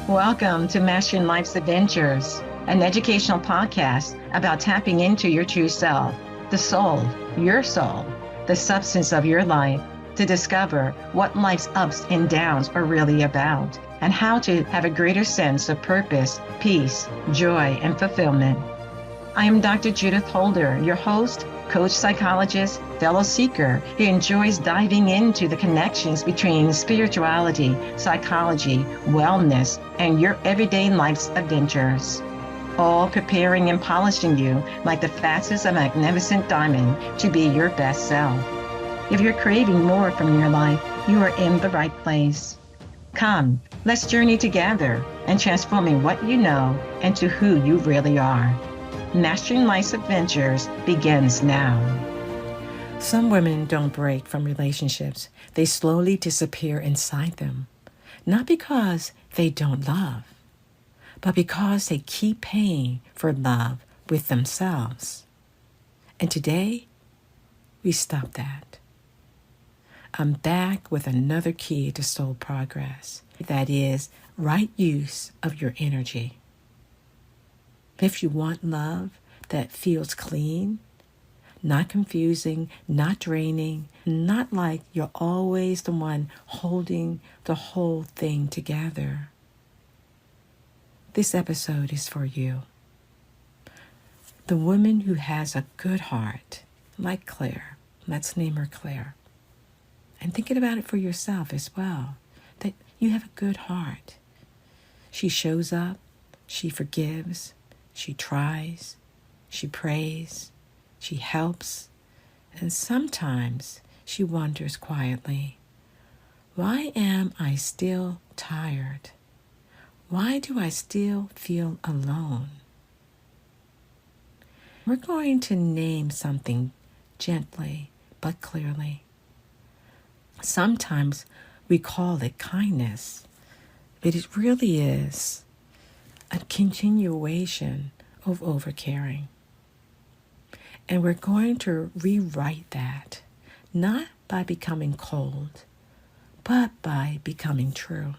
Welcome to Mastering Life's Adventures, an educational podcast about tapping into your true self, the soul, your soul, the substance of your life, to discover what life's ups and downs are really about, and how to have a greater sense of purpose, peace, joy, and fulfillment. I am Dr. Judith Holder, your host, coach psychologist, fellow seeker who enjoys diving into the connections between spirituality, psychology, wellness, and your everyday life's adventures. All preparing and polishing you like the facets of a magnificent diamond to be your best self. If you're craving more from your life, you are in the right place. Come, let's journey together and transforming what you know into who you really are. Mastering Life's Adventures begins now. Some women don't break from relationships. They slowly disappear inside them. Not because they don't love, but because they keep paying for love with themselves. And today, we stop that. I'm back with another key to soul progress. That is, right use of your energy. If you want love that feels clean, not confusing, not draining, not like you're always the one holding the whole thing together, this episode is for you. The woman who has a good heart, like Claire, let's name her Claire, and thinking about it for yourself as well, that you have a good heart. She shows up, she forgives, she tries, she prays, she helps, and sometimes she wonders quietly, why am I still tired? Why do I still feel alone? We're going to name something gently but clearly. Sometimes we call it kindness, but it really is a continuation of overcaring. And we're going to rewrite that, not by becoming cold, but by becoming true.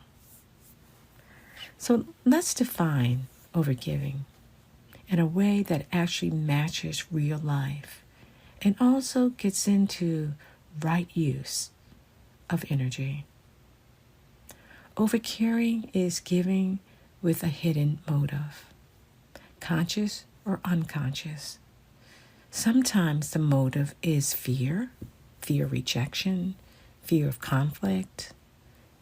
So let's define overgiving in a way that actually matches real life and also gets into right use of energy. Overcaring is giving with a hidden motive, conscious or unconscious. Sometimes the motive is fear of rejection, fear of conflict,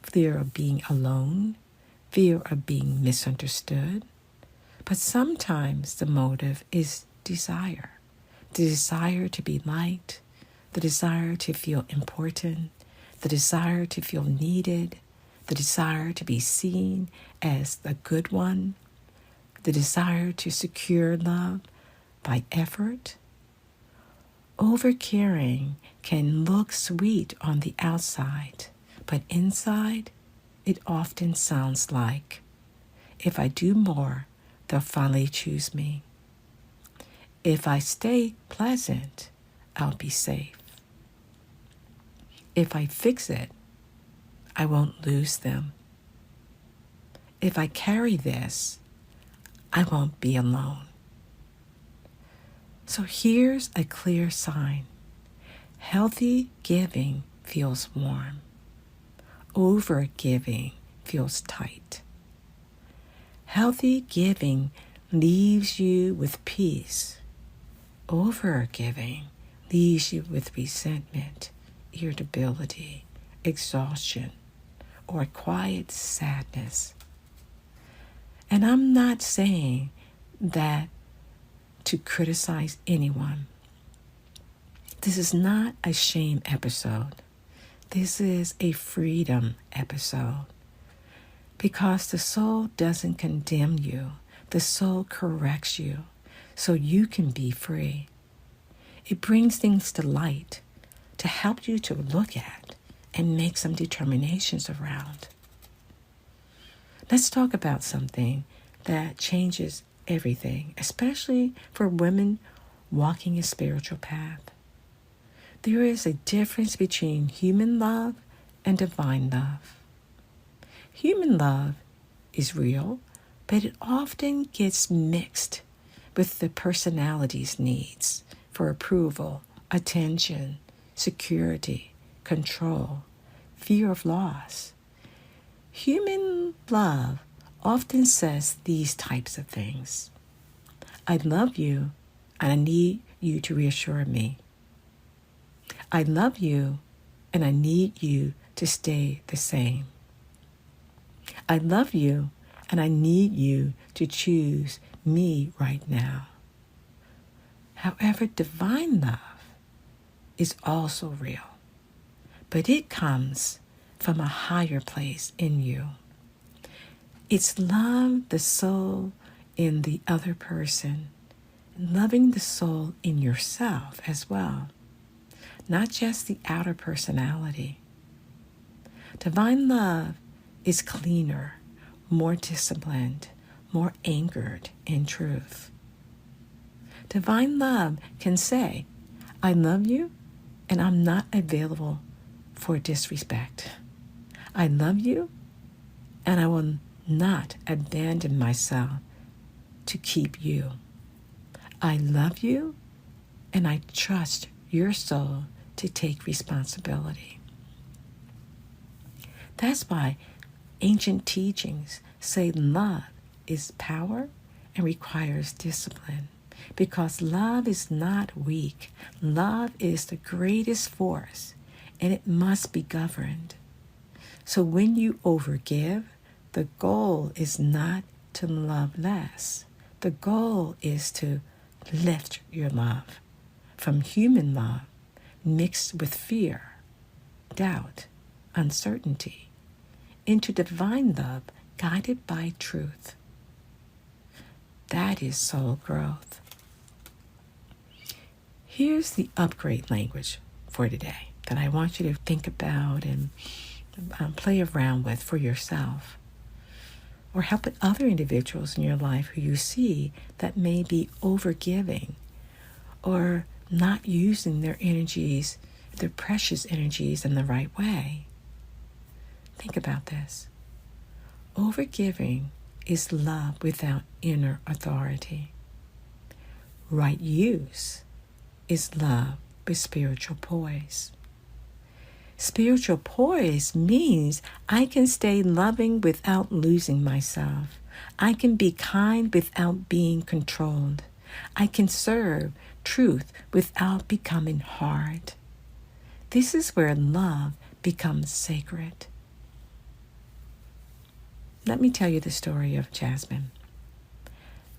fear of being alone, fear of being misunderstood. But sometimes the motive is desire, the desire to be liked, the desire to feel important, the desire to feel needed, the desire to be seen as the good one, the desire to secure love by effort. Overcaring can look sweet on the outside, but inside, it often sounds like, if I do more, they'll finally choose me. If I stay pleasant, I'll be safe. If I fix it, I won't lose them. If I carry this, I won't be alone. So here's a clear sign. Healthy giving feels warm. Overgiving feels tight. Healthy giving leaves you with peace. Overgiving leaves you with resentment, irritability, exhaustion, or quiet sadness. And I'm not saying that to criticize anyone. This is not a shame episode. This is a freedom episode. Because the soul doesn't condemn you. The soul corrects you so you can be free. It brings things to light to help you to look at and make some determinations around. Let's talk about something that changes everything, especially for women walking a spiritual path. There is a difference between human love and divine love. Human love is real, but it often gets mixed with the personality's needs for approval, attention, security, control, fear of loss. Human love often says these types of things. I love you, and I need you to reassure me. I love you, and I need you to stay the same. I love you, and I need you to choose me right now. However, divine love is also real, but it comes from a higher place in you. It's love the soul in the other person, loving the soul in yourself as well, not just the outer personality. Divine love is cleaner, more disciplined, more anchored in truth. Divine love can say, I love you, and I'm not available for disrespect. I love you, and I will not abandon myself to keep you. I love you, and I trust your soul to take responsibility. That's why ancient teachings say love is power and requires discipline, because love is not weak. Love is the greatest force, and it must be governed. So when you overgive, the goal is not to love less. The goal is to lift your love from human love mixed with fear, doubt, uncertainty, into divine love guided by truth. That is soul growth. Here's the upgrade language for today that I want you to think about and play around with for yourself, or help with other individuals in your life who you see that may be overgiving or not using their energies, their precious energies, in the right way. Think about this. Overgiving is love without inner authority. Right use is love with spiritual poise. Spiritual poise means I can stay loving without losing myself. I can be kind without being controlled. I can serve truth without becoming hard. This is where love becomes sacred. Let me tell you the story of Jasmine.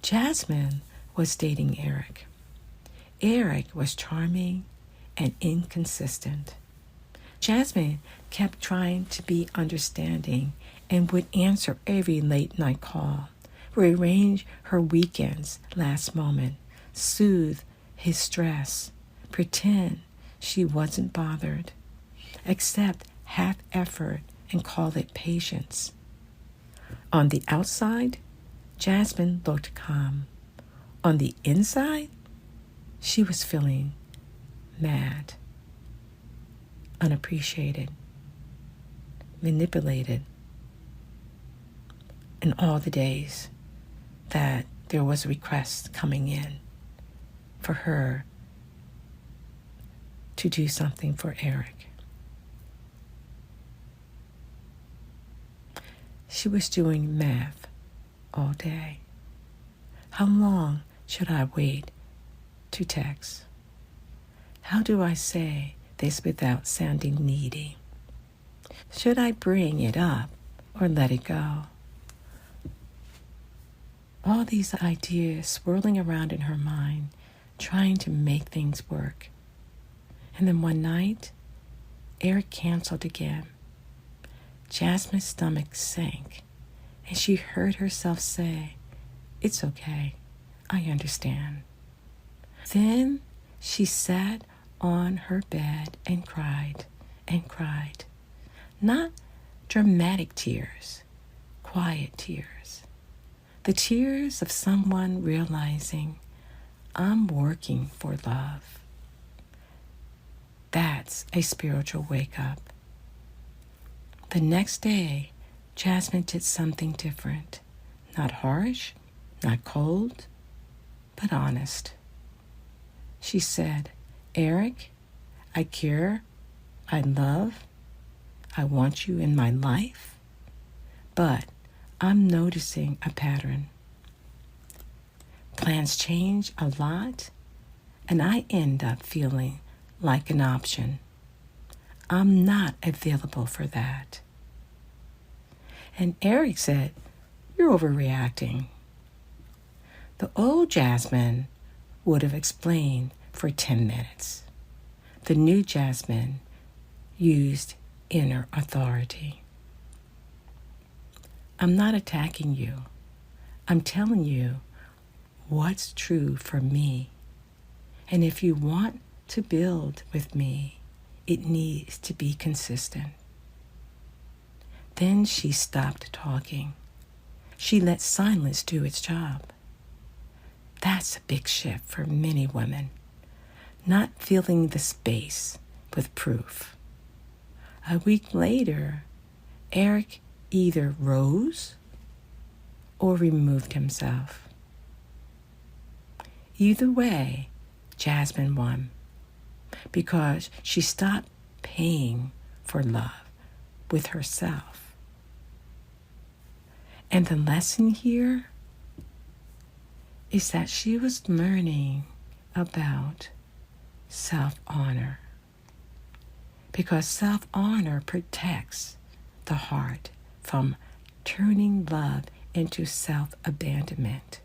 Jasmine was dating Eric. Eric was charming and inconsistent. Jasmine kept trying to be understanding and would answer every late night call, rearrange her weekends last moment, soothe his stress, pretend she wasn't bothered, accept half effort and call it patience. On the outside, Jasmine looked calm. On the inside, she was feeling mad, unappreciated, manipulated. And all the days that there was a request coming in for her to do something for Eric. She was doing math all day. How long should I wait to text? How do I say this without sounding needy? Should I bring it up or let it go? All these ideas swirling around in her mind, trying to make things work. And then one night, Eric canceled again. Jasmine's stomach sank, and she heard herself say, "It's okay, I understand." Then she sat on her bed and cried and cried. Not dramatic tears, quiet tears. The tears of someone realizing, I'm working for love. That's a spiritual wake-up. The next day, Jasmine did something different. Not harsh, not cold, but honest. She said, Eric, I care, I love, I want you in my life, but I'm noticing a pattern. Plans change a lot, and I end up feeling like an option. I'm not available for that. And Eric said, you're overreacting. The old Jasmine would have explained for 10 minutes. The new Jasmine used inner authority. I'm not attacking you. I'm telling you what's true for me. And if you want to build with me, it needs to be consistent. Then she stopped talking. She let silence do its job. That's a big shift for many women, not filling the space with proof. A week later, Eric either rose or removed himself. Either way, Jasmine won because she stopped paying for love with herself. And the lesson here is that she was learning about self-honor, because self-honor protects the heart from turning love into self-abandonment.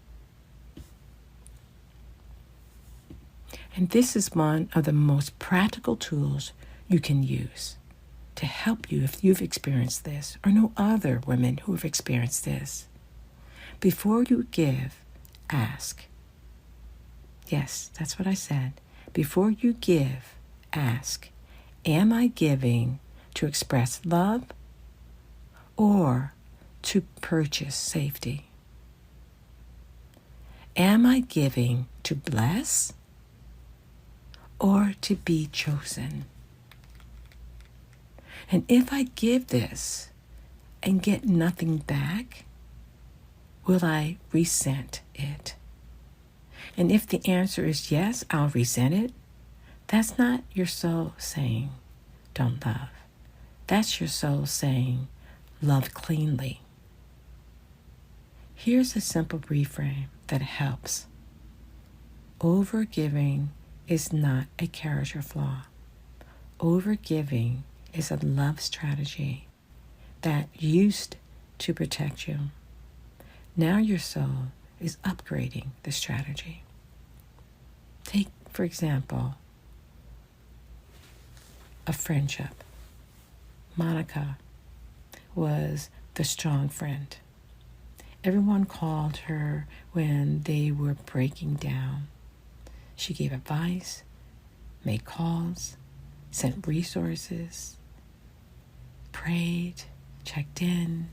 And this is one of the most practical tools you can use to help you if you've experienced this or know other women who have experienced this. Before you give, ask. Yes, that's what I said. Before you give, ask, am I giving to express love or to purchase safety? Am I giving to bless or to be chosen? And if I give this and get nothing back, will I resent it? And if the answer is yes, I'll resent it, that's not your soul saying, don't love. That's your soul saying, love cleanly. Here's a simple reframe that helps. Overgiving is not a character flaw. Overgiving is a love strategy that used to protect you. Now your soul is upgrading the strategy. Take, for example, a friendship. Monica was the strong friend. Everyone called her when they were breaking down. She gave advice, made calls, sent resources, prayed, checked in,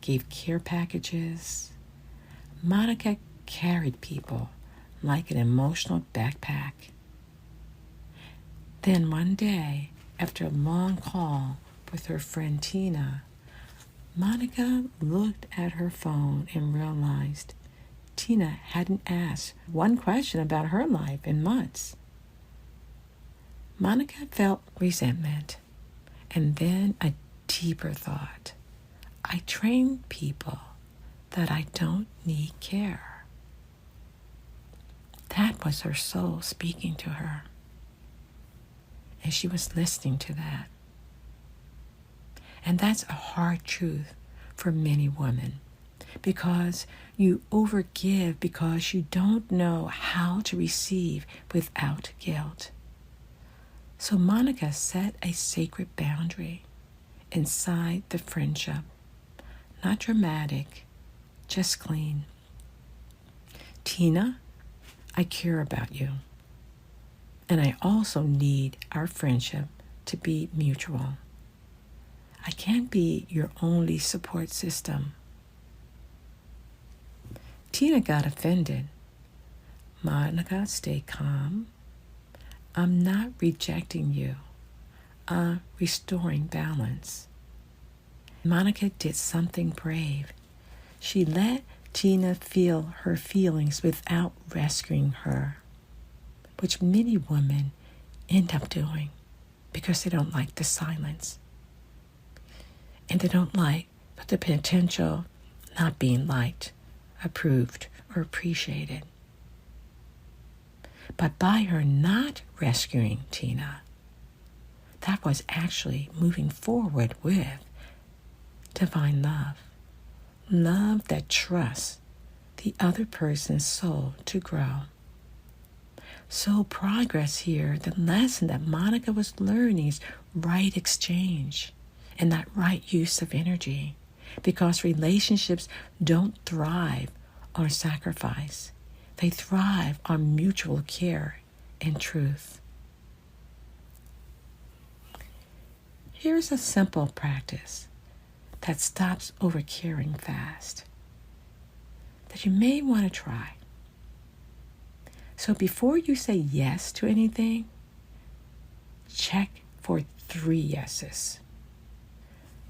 gave care packages. Monica carried people like an emotional backpack. Then one day, after a long call with her friend Tina, Monica looked at her phone and realized Tina hadn't asked one question about her life in months. Monica felt resentment and then a deeper thought. I train people that I don't need care. That was her soul speaking to her. And she was listening to that. And that's a hard truth for many women, because you overgive because you don't know how to receive without guilt. So Monica set a sacred boundary inside the friendship. Not dramatic, just clean. Tina, I care about you. And I also need our friendship to be mutual. I can't be your only support system. Tina got offended. Monica, stay calm. I'm not rejecting you. I'm restoring balance. Monica did something brave. She let Tina feel her feelings without rescuing her, which many women end up doing because they don't like the silence. And they don't like the potential not being liked, approved, or appreciated. But by her not rescuing Tina, that was actually moving forward with divine love. Love that trusts the other person's soul to grow. So progress here, the lesson that Monica was learning is right exchange and that right use of energy, because relationships don't thrive on sacrifice. They thrive on mutual care and truth. Here's a simple practice that stops overcaring fast that you may want to try. So before you say yes to anything, check for 3 yeses.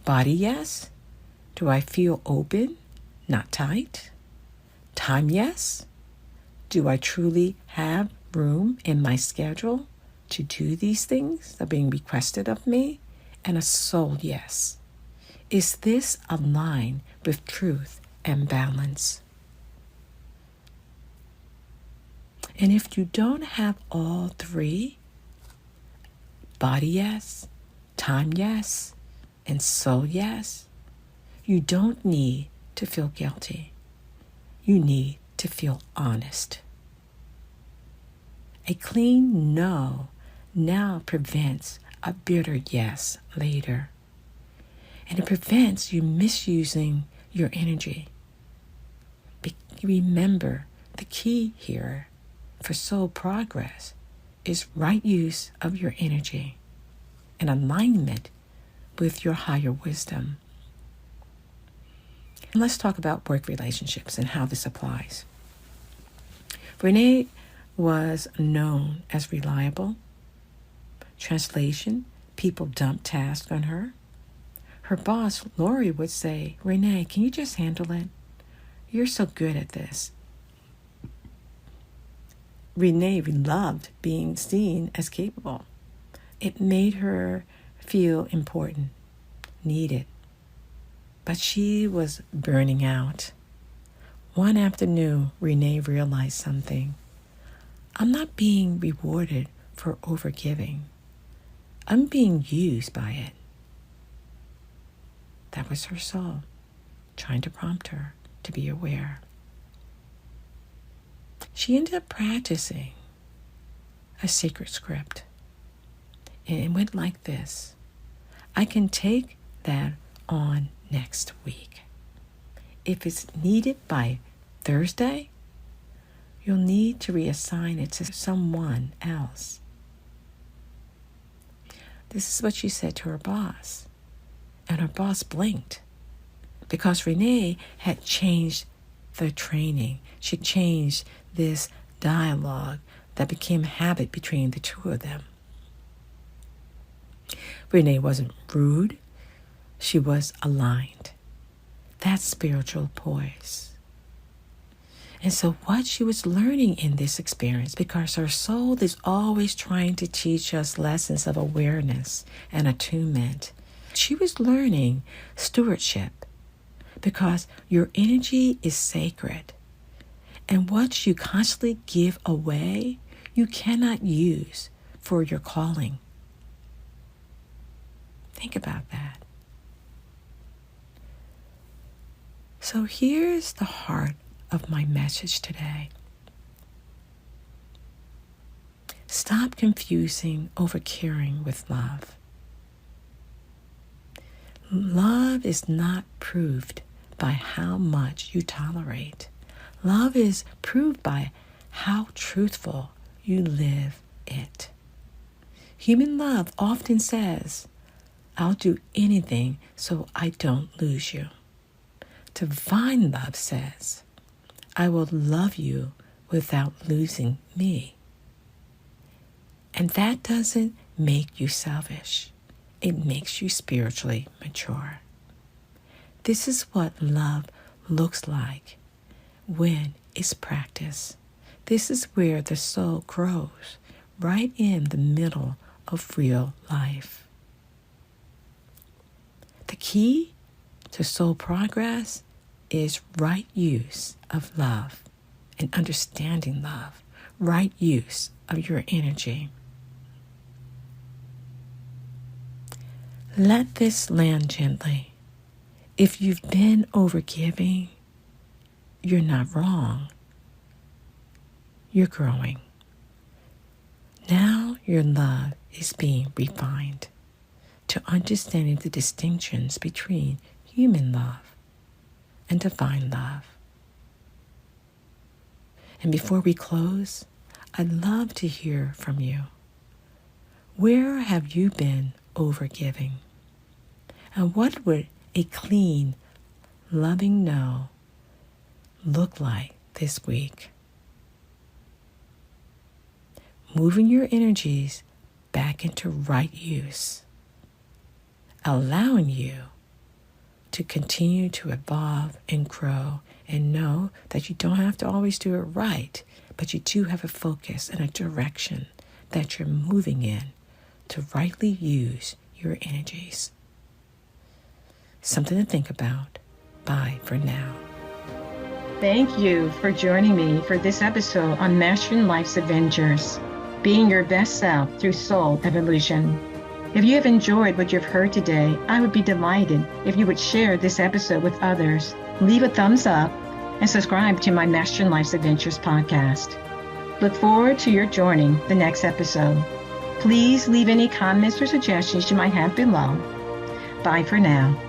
Body yes. Do I feel open, not tight? Time yes. Do I truly have room in my schedule to do these things that are being requested of me? And a soul yes. Is this aligned with truth and balance? And if you don't have all 3, body yes, time yes, and soul yes, you don't need to feel guilty. You need to feel honest. A clean no now prevents a bitter yes later. And it prevents you misusing your energy. Remember, the key here for soul progress is right use of your energy and alignment with your higher wisdom. And let's talk about work relationships and how this applies. Renee was known as reliable. Translation, people dumped tasks on her. Her boss, Lori, would say, "Renee, can you just handle it? You're so good at this." Renee loved being seen as capable. It made her feel important, needed. But she was burning out. One afternoon, Renee realized something. I'm not being rewarded for overgiving. I'm being used by it. That was her soul, trying to prompt her to be aware. She ended up practicing a secret script. And it went like this. I can take that on next week. If it's needed by Thursday, you'll need to reassign it to someone else. This is what she said to her boss. And her boss blinked because Renee had changed the training. She changed this dialogue that became a habit between the two of them. Renee wasn't rude. She was aligned. That's spiritual poise. And so what she was learning in this experience, because her soul is always trying to teach us lessons of awareness and attunement, she was learning stewardship, because your energy is sacred. And what you constantly give away, you cannot use for your calling. Think about that. So here's the heart of my message today. Stop confusing overcaring with love. Love is not proved by how much you tolerate. Love is proved by how truthful you live it. Human love often says, I'll do anything so I don't lose you. Divine love says, I will love you without losing me. And that doesn't make you selfish. It makes you spiritually mature. This is what love looks like when it's practiced. This is where the soul grows, right in the middle of real life. The key to soul progress is right use of love and understanding love, right use of your energy. Let this land gently. If you've been overgiving, you're not wrong. You're growing. Now your love is being refined to understanding the distinctions between human love and divine love. And before we close, I'd love to hear from you. Where have you been overgiving? And what would a clean, loving no look like this week? Moving your energies back into right use, allowing you to continue to evolve and grow, and know that you don't have to always do it right, but you do have a focus and a direction that you're moving in to rightly use your energies. Something to think about. Bye for now. Thank you for joining me for this episode on Mastering Life's Adventures, being your best self through soul evolution. If you have enjoyed what you've heard today, I would be delighted if you would share this episode with others, leave a thumbs up, and subscribe to my Mastering Life's Adventures podcast. Look forward to your joining the next episode. Please leave any comments or suggestions you might have below. Bye for now.